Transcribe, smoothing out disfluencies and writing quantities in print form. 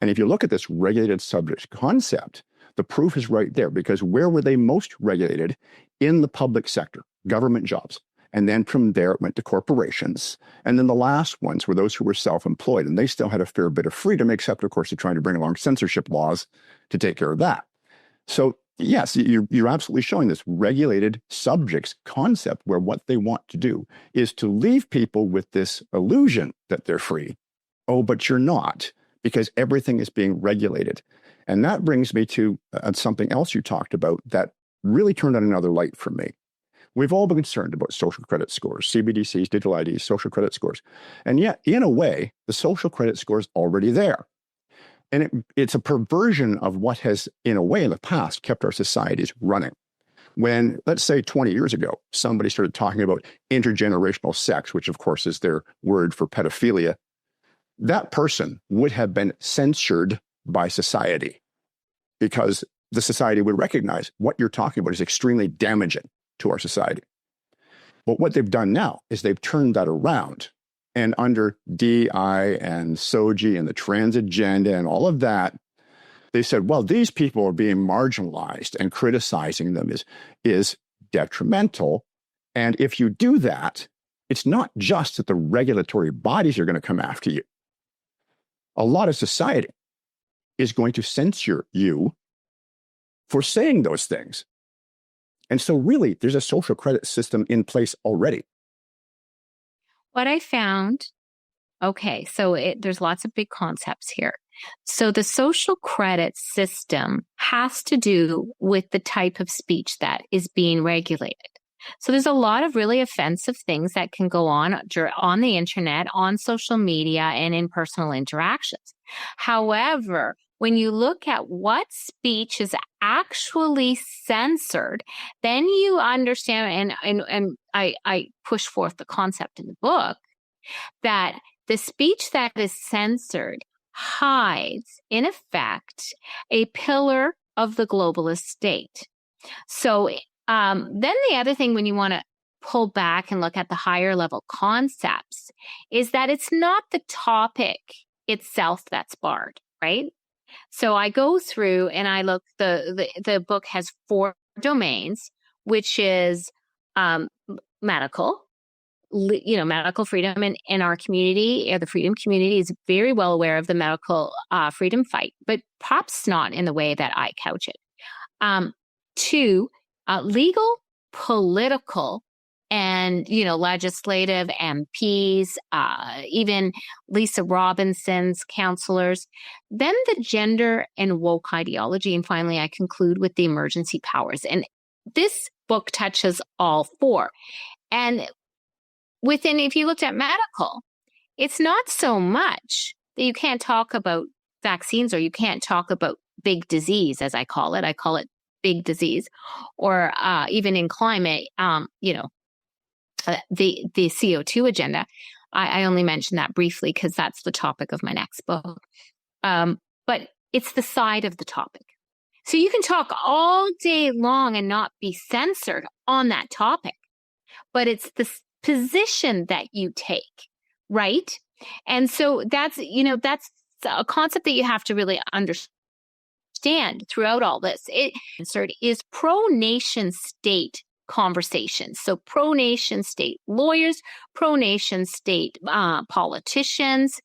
And if you look at this regulated subject concept, the proof is right there, because where were they most regulated? In the public sector, government jobs. And then from there, it went to corporations. And then the last ones were those who were self-employed. And they still had a fair bit of freedom, except, of course, they're trying to bring along censorship laws to take care of that. So, yes, you're absolutely showing this regulated subjects concept, where what they want to do is to leave people with this illusion that they're free. Oh, but you're not, because everything is being regulated. And that brings me to something else you talked about that really turned on another light for me. We've all been concerned about social credit scores, CBDCs, digital IDs, social credit scores. And yet, in a way, the social credit score is already there. And it's a perversion of what has, in a way, in the past, kept our societies running. When, let's say 20 years ago, somebody started talking about intergenerational sex, which of course is their word for pedophilia, that person would have been censored by society, because the society would recognize what you're talking about is extremely damaging to our society. But what they've done now is they've turned that around. And under DI and SOGI and the trans agenda and all of that, they said, well, these people are being marginalized, and criticizing them is detrimental. And if you do that, it's not just that the regulatory bodies are going to come after you. A lot of society is going to censure you for saying those things. And so really, there's a social credit system in place already. What I found, there's lots of big concepts here. So the social credit system has to do with the type of speech that is being regulated. So there's a lot of really offensive things that can go on the internet, on social media, and in personal interactions. However, when you look at what speech is actually censored, then you understand, and I push forth the concept in the book, that the speech that is censored hides, in effect, a pillar of the globalist state. So then the other thing, when you want to pull back and look at the higher level concepts, is that it's not the topic itself that's barred, right? So I go through and I look, the book has 4 domains, which is medical freedom. In our community, the freedom community is very well aware of the medical freedom fight, but perhaps not in the way that I couch it. 2, legal, political, and, legislative, MPs, even Lisa Robinson's counselors, then the gender and woke ideology. And finally, I conclude with the emergency powers. And this book touches all 4. And if you looked at medical, it's not so much that you can't talk about vaccines, or you can't talk about big disease, as I call it. I call it big disease, or even in climate, the CO2 agenda. I only mention that briefly because that's the topic of my next book. But it's the side of the topic. So you can talk all day long and not be censored on that topic, but it's the position that you take, right? And so that's a concept that you have to really understand throughout all this. It is pro-nation state conversations. So pro-nation state lawyers, pro-nation state politicians,